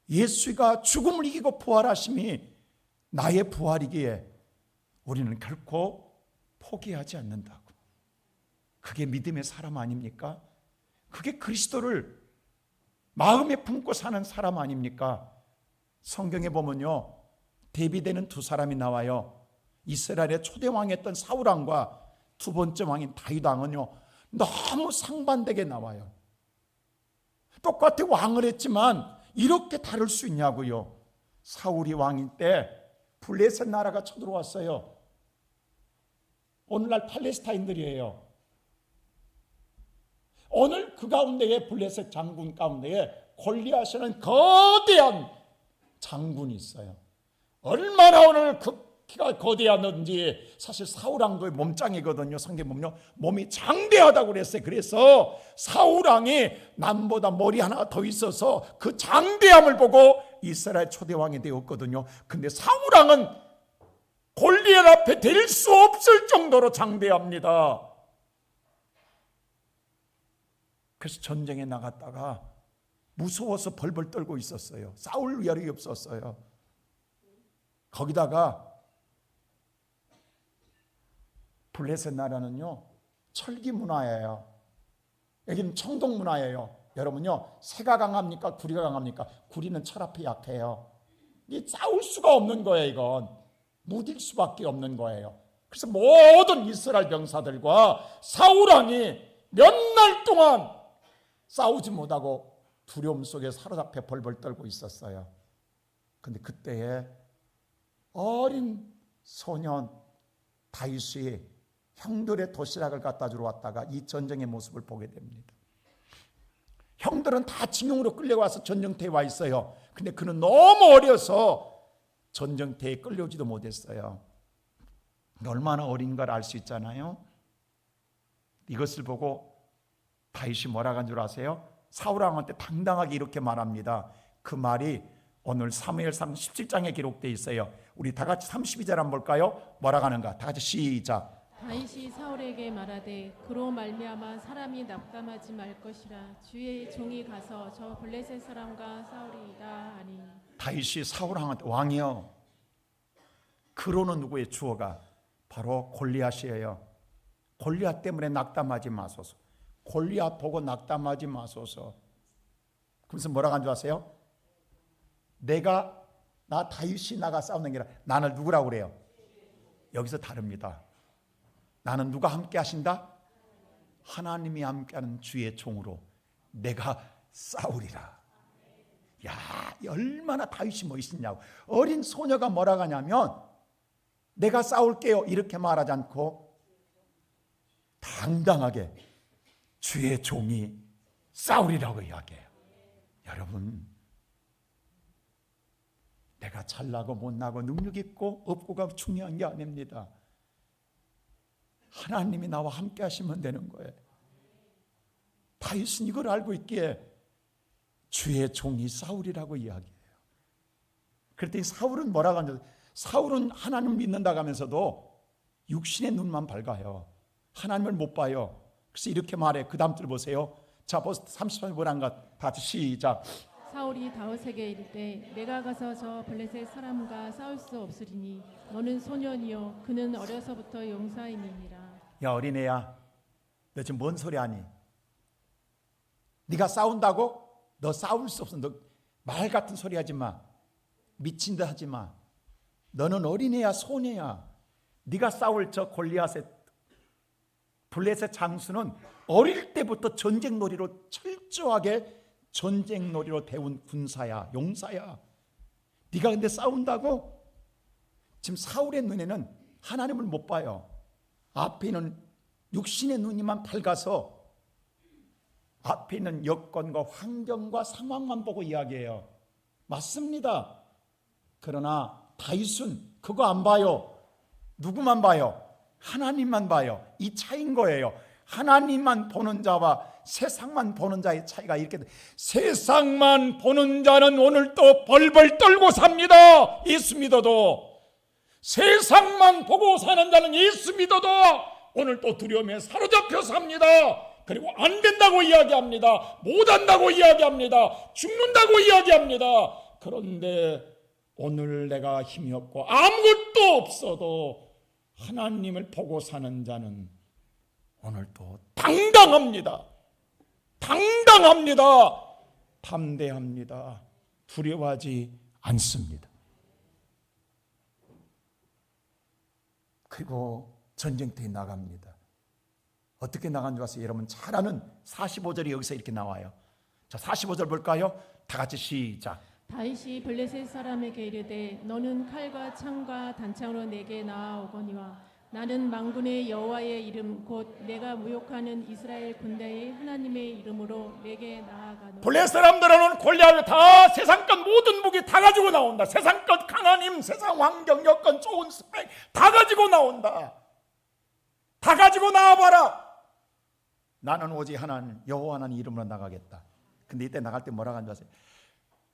[SPEAKER 1] 예수가 죽음을 이기고 부활하심이 나의 부활이기에 우리는 결코 포기하지 않는다고. 그게 믿음의 사람 아닙니까? 그게 그리스도를 마음에 품고 사는 사람 아닙니까? 성경에 보면요, 대비되는 두 사람이 나와요. 이스라엘의 초대 왕이었던 사울 왕과 두 번째 왕인 다윗 왕은요, 너무 상반되게 나와요. 똑같이 왕을 했지만 이렇게 다를 수 있냐고요. 사울이 왕인 때 블레셋 나라가 쳐들어왔어요. 오늘날 팔레스타인들이에요. 오늘 그 가운데에 블레셋 장군 가운데에 골리앗이라는 거대한 장군이 있어요. 얼마나 오늘 그 키가 거대하던지, 사실 사울왕도 몸짱이거든요. 성경 보면요, 몸이 장대하다고 그랬어요. 그래서 사울왕이 남보다 머리 하나 더 있어서 그 장대함을 보고 이스라엘 초대왕이 되었거든요. 근데 사울왕은 골리앗 앞에 될 수 없을 정도로 장대합니다. 그래서 전쟁에 나갔다가 무서워서 벌벌 떨고 있었어요. 싸울 여력이 없었어요. 거기다가 블레셋 나라는요, 철기 문화예요. 여기는 청동 문화예요. 여러분요, 새가 강합니까? 구리가 강합니까? 구리는 철 앞에 약해요. 이 싸울 수가 없는 거예요. 이건 무딜 수밖에 없는 거예요. 그래서 모든 이스라엘 병사들과 사울 왕이 몇 날 동안 싸우지 못하고 두려움 속에 사로잡혀 벌벌 떨고 있었어요. 근데 그때에 어린 소년 다윗이 형들의 도시락을 갖다 주러 왔다가 이 전쟁의 모습을 보게 됩니다. 형들은 다 징용으로 끌려와서 전쟁터에 와 있어요. 근데 그는 너무 어려서 전쟁터에 끌려오지도 못했어요. 얼마나 어린가를 알 수 있잖아요. 이것을 보고 다윗이 뭐라고 한 줄 아세요? 사울 왕한테 당당하게 이렇게 말합니다. 그 말이 오늘 사무엘상 17장에 기록되어 있어요. 우리 다 같이 32절 한번 볼까요? 뭐라고 하는가? 다 같이 시작.
[SPEAKER 2] 다윗이 사울에게 말하되 그로 말미암아 사람이 낙담하지 말 것이라 주의 종이 가서 저 블레셋 사람과 싸우리이다 하니.
[SPEAKER 1] 다윗이 사울 왕한테 왕이요. 그로는 누구의 주어가? 바로 골리앗이에요. 골리앗 때문에 낙담하지 마소서. 골리앗 보고 낙담하지 마소서. 그래서 뭐라고 한 줄 아세요? 나 다윗이 나가 싸우는 게 아니라 나는 누구라고 그래요? 여기서 다릅니다. 나는 누가 함께 하신다? 하나님이 함께하는 주의 종으로 내가 싸우리라. 야, 얼마나 다윗이 멋있냐고. 어린 소녀가 뭐라고 하냐면 내가 싸울게요 이렇게 말하지 않고 당당하게 주의 종이 싸우리라고 이야기해요. 여러분, 내가 잘나고 못나고 능력 있고 없고가 중요한 게 아닙니다. 하나님이 나와 함께 하시면 되는 거예요. 다윗은 이걸 알고 있기에 주의 종이 싸우리라고 이야기해요. 그랬더니 사울은 뭐라고 하냐? 사울은 하나님을 믿는다고 하면서도 육신의 눈만 밝아요. 하나님을 못 봐요. 그래서 이렇게 말해. 그 다음 줄 보세요. 자, 벌써 30절 뭐란가? 다 같이 시작.
[SPEAKER 2] 사울이 다윗에게 이르되 내가 가서 저 블레셋 사람과 싸울 수 없으리니 너는 소년이요 그는 어려서부터 용사이니라.
[SPEAKER 1] 야, 어린애야, 너 지금 뭔 소리 하니? 네가 싸운다고? 너 싸울 수 없어. 너 말 같은 소리 하지 마. 미친 듯 하지 마. 너는 어린애야, 소녀야. 네가 싸울 저 골리앗의 블레셋 장수는 어릴 때부터 전쟁놀이로 철저하게 전쟁놀이로 배운 군사야, 용사야. 네가 근데 싸운다고? 지금 사울의 눈에는 하나님을 못 봐요. 앞에 있는 육신의 눈이만 밝아서 앞에 있는 여건과 환경과 상황만 보고 이야기해요. 맞습니다. 그러나 다윗은 그거 안 봐요. 누구만 봐요? 하나님만 봐요. 이 차이인 거예요. 하나님만 보는 자와 세상만 보는 자의 차이가 이렇게 돼. 세상만 보는 자는 오늘 또 벌벌 떨고 삽니다. 예수 믿어도. 세상만 보고 사는 자는 예수 믿어도 오늘 또 두려움에 사로잡혀 삽니다. 그리고 안 된다고 이야기합니다. 못한다고 이야기합니다. 죽는다고 이야기합니다. 그런데 오늘 내가 힘이 없고 아무것도 없어도 하나님을 보고 사는 자는 오늘 또 당당합니다. 당당합니다. 담대합니다. 두려워하지 않습니다. 그리고 전쟁터에 나갑니다. 어떻게 나간 줄 아세요? 여러분 잘 아는 45절이 여기서 이렇게 나와요. 자, 45절 볼까요? 다 같이 시작.
[SPEAKER 2] 다윗이 블레셋 사람에게 이르되 너는 칼과 창과 단창으로 내게 나아오거니와 나는 만군의 여호와의 이름 곧 내가 무욕하는 이스라엘 군대의 하나님의 이름으로 내게 나아가노라.
[SPEAKER 1] 블레셋 사람들은 골리앗을 다 세상껏 모든 무기 다 가지고 나온다. 세상껏 강한 힘, 세상 환경, 여건, 좋은 스펙 다 가지고 나온다. 다 가지고 나와봐라. 나는 오직 하나님 여호와 하나님 이름으로 나가겠다. 근데 이때 나갈 때 뭐라고 하는지 아세요?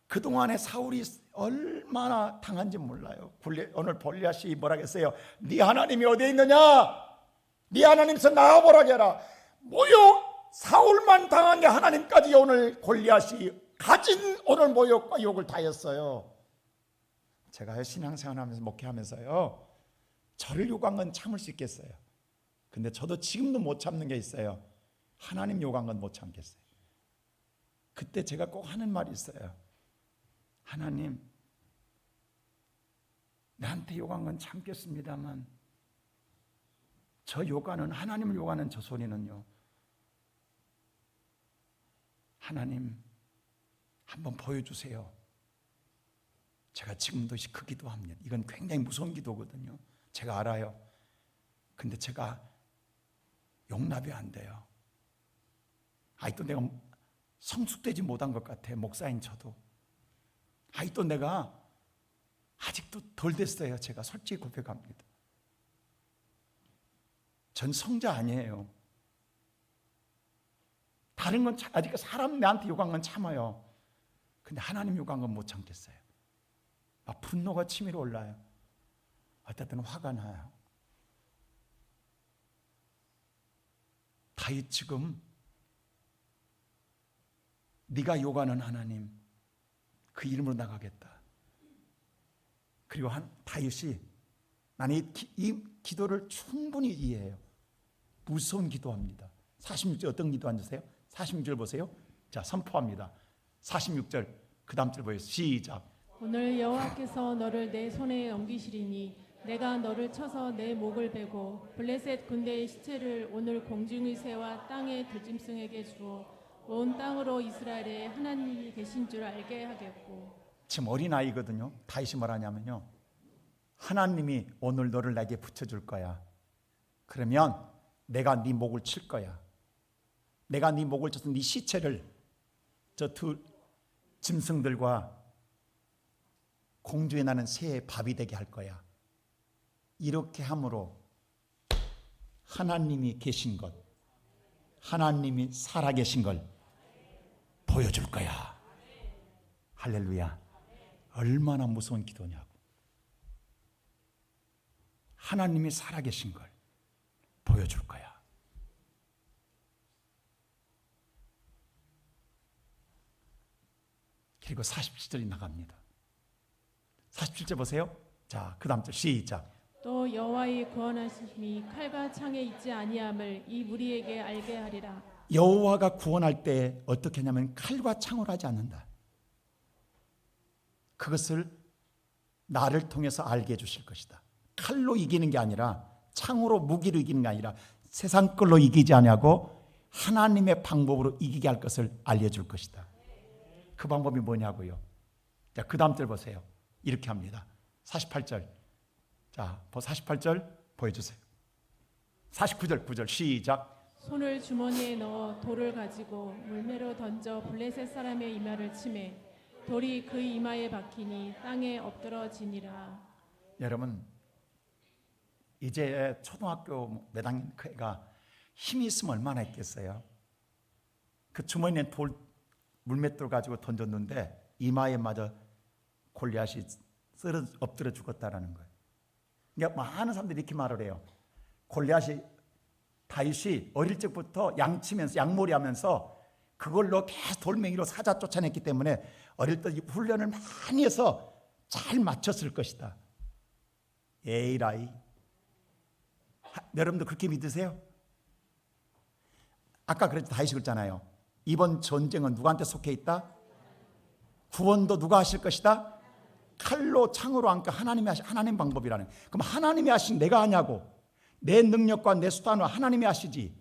[SPEAKER 1] 그동안에 사울이 얼마나 당한지 몰라요. 오늘 골리앗이 뭐라고 했어요? 네 하나님이 어디에 있느냐? 네 하나님께서 나와보라고 해라. 모욕 사울만 당한 게 하나님까지 오늘 골리앗이 가진 오늘 모욕과 욕을 다 했어요. 제가 신앙생활하면서 목회하면서요, 저를 욕한 건 참을 수 있겠어요. 근데 저도 지금도 못 참는 게 있어요. 하나님 욕한 건 못 참겠어요. 그때 제가 꼭 하는 말이 있어요. 하나님, 나한테 욕한 건 참겠습니다만 저 욕하는, 하나님을 욕하는 저 소리는요, 하나님 한번 보여주세요. 제가 지금도 그 기도합니다. 이건 굉장히 무서운 기도거든요. 제가 알아요. 근데 제가 용납이 안 돼요. 아직도 내가 성숙되지 못한 것 같아요. 목사인 저도. 아직도 내가 아직도 덜 됐어요. 제가 솔직히 고백합니다. 전 성자 아니에요. 다른 건 아직 사람 나한테 욕한 건 참아요. 근데 하나님 욕한 건 못 참겠어요. 막 분노가 치밀어 올라요. 어쨌든 화가 나요. 다윗 지금 네가 욕하는 하나님, 그 이름으로 나가겠다. 그리고 다윗이, 나는 이 기도를 충분히 이해해요. 무서운 기도합니다. 46절 어떤 기도 앉으세요? 46절 보세요. 자, 선포합니다. 46절 그 다음 절 보세요. 시작.
[SPEAKER 2] 오늘 여호와께서 너를 내 손에 넘기시리니 내가 너를 쳐서 내 목을 베고 블레셋 군대의 시체를 오늘 공중의 새와 땅의 들짐승에게 주어 온 땅으로 이스라엘에 하나님이 계신 줄 알게 하겠고.
[SPEAKER 1] 지금 어린아이거든요. 다윗이 말하냐면요, 하나님이 오늘 너를 내게 붙여줄 거야. 그러면 내가 네 목을 칠 거야. 내가 네 목을 쳐서 네 시체를 저 두 짐승들과 공중에 나는 새의 밥이 되게 할 거야. 이렇게 함으로 하나님이 계신 것, 하나님이 살아계신 걸 보여줄 거야. 할렐루야. 얼마나 무서운 기도냐고. 하나님이 살아계신 걸 보여줄 거야. 그리고 47절이 나갑니다. 47절 보세요. 자, 그 다음 절 시작.
[SPEAKER 2] 또 여호와의 구원하심이 칼과 창에 있지 아니함을 이 무리에게 알게 하리라.
[SPEAKER 1] 여호와가 구원할 때 어떻게 하냐면 칼과 창으로 하지 않는다. 그것을 나를 통해서 알게 해주실 것이다. 칼로 이기는 게 아니라, 창으로 무기로 이기는 게 아니라 세상 걸로 이기지 않냐고 하나님의 방법으로 이기게 할 것을 알려줄 것이다. 그 방법이 뭐냐고요. 자, 그 다음 절 보세요. 이렇게 합니다. 48절. 자, 48절 보여주세요. 49절 9절 시작.
[SPEAKER 2] 손을 주머니에 넣어 돌을 가지고 물매로 던져 블레셋 사람의 이마를 치매 돌이 그 이마에 박히니 땅에 엎드러지니라.
[SPEAKER 1] 여러분, 이제 초등학교 몇 학년 그 애가 힘이 있으면 얼마나 있겠어요. 그 주머니에 물맷돌 가지고 던졌는데 이마에 맞아 골리앗이 엎드려 죽었다라는 거예요. 그러니까 많은 사람들이 이렇게 말을 해요. 다윗이 어릴 적부터 양치면서 양몰이 하면서 그걸로 계속 돌멩이로 사자 쫓아냈기 때문에 어릴 때 훈련을 많이 해서 잘 맞췄을 것이다. 에이라이. 여러분도 그렇게 믿으세요? 아까 그랬죠. 다윗이 그랬잖아요. 이번 전쟁은 누구한테 속해 있다? 구원도 누가 하실 것이다? 칼로 창으로 하니까 하나님이 하신, 하나님 방법이라는. 그럼 하나님이 하신 내가 하냐고. 내 능력과 내 수단으로 하나님이 하시지.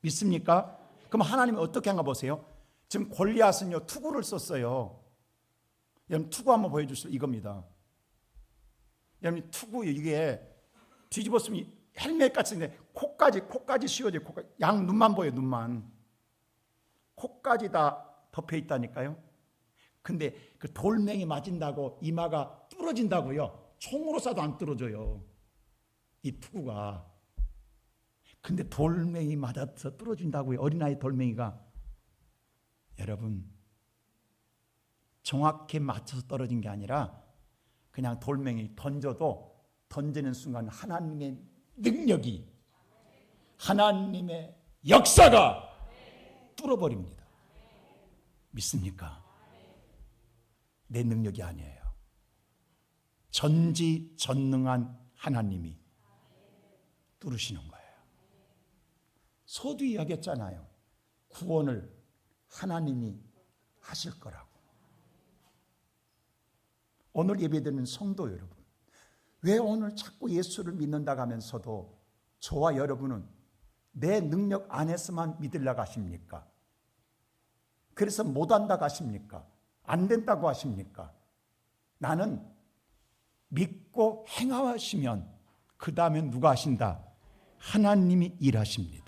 [SPEAKER 1] 믿습니까? 그럼 하나님이 어떻게 한가 보세요. 지금 골리앗은요 투구를 썼어요. 여러분 투구 한번 보여주세요. 이겁니다. 여러분 투구 이게 뒤집었으면 헬멧 같은데 코까지 씌워져. 양 눈만 보여. 눈만. 코까지 다 덮여 있다니까요. 근데 그 돌멩이 맞은다고 이마가 뚫어진다고요. 총으로 쏴도 안 뚫어져요. 이 투구가. 근데 돌멩이 맞아서 뚫어진다고요. 어린아이 돌멩이가. 여러분, 정확히 맞춰서 떨어진 게 아니라 그냥 돌멩이 던져도 던지는 순간 하나님의 능력이, 하나님의 역사가 뚫어버립니다. 믿습니까? 내 능력이 아니에요. 전지전능한 하나님이 뚫으시는 거예요. 소도 이야기했잖아요. 구원을 하나님이 하실 거라고. 오늘 예배드리는 성도 여러분, 왜 오늘 자꾸 예수를 믿는다고 하면서도 저와 여러분은 내 능력 안에서만 믿으려고 하십니까? 그래서 못한다고 하십니까? 안 된다고 하십니까? 나는 믿고 행하시면 그 다음에 누가 하신다? 하나님이 일하십니다.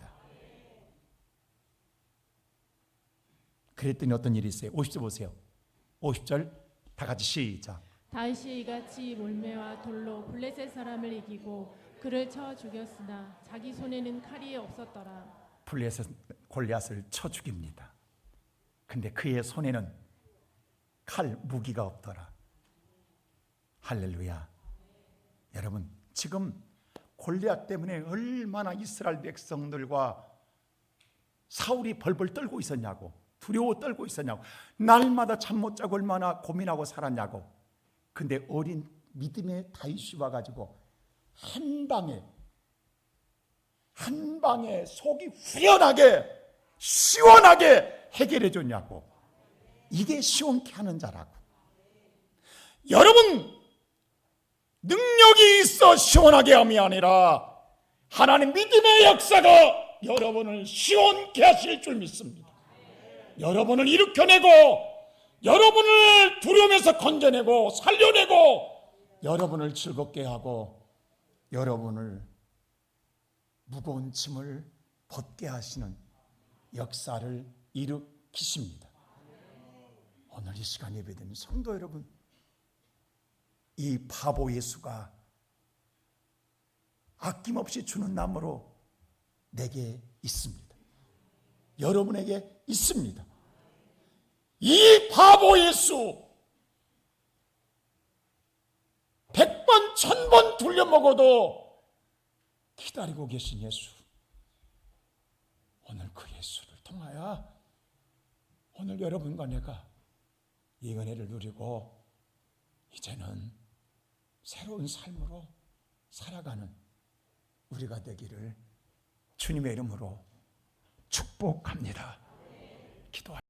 [SPEAKER 1] 그랬더니 어떤 일이 있어요? 50절 보세요. 50절 다 같이 시작.
[SPEAKER 2] 다윗이 이같이 몰매와 돌로 블레셋 사람을 이기고 그를 쳐 죽였으나 자기 손에는 칼이 없었더라.
[SPEAKER 1] 블레셋 골리앗을 쳐 죽입니다. 근데 그의 손에는 칼 무기가 없더라. 할렐루야. 여러분, 지금 골리앗 때문에 얼마나 이스라엘 백성들과 사울이 벌벌 떨고 있었냐고, 두려워 떨고 있었냐고, 날마다 잠 못 자고 얼마나 고민하고 살았냐고. 근데 어린 믿음의 다윗이 와가지고 한 방에 속이 후련하게 시원하게 해결해 줬냐고. 이게 시원케 하는 자라고. 여러분, 능력이 있어 시원하게 함이 아니라 하나님 믿음의 역사가 여러분을 시원케 하실 줄 믿습니다. 여러분을 일으켜내고 여러분을 두려움에서 건져내고 살려내고 여러분을 즐겁게 하고 여러분을 무거운 짐을 벗게 하시는 역사를 일으키십니다. 오늘 이 시간 예배드리는 성도 여러분, 이 바보 예수가 아낌없이 주는 나무로 내게 있습니다. 여러분에게 있습니다. 이 바보 예수 100번 1000번 돌려먹어도 기다리고 계신 예수, 오늘 그 예수를 통하여 오늘 여러분과 내가 이 은혜를 누리고 이제는 새로운 삶으로 살아가는 우리가 되기를 주님의 이름으로 축복합니다. 기도합니다.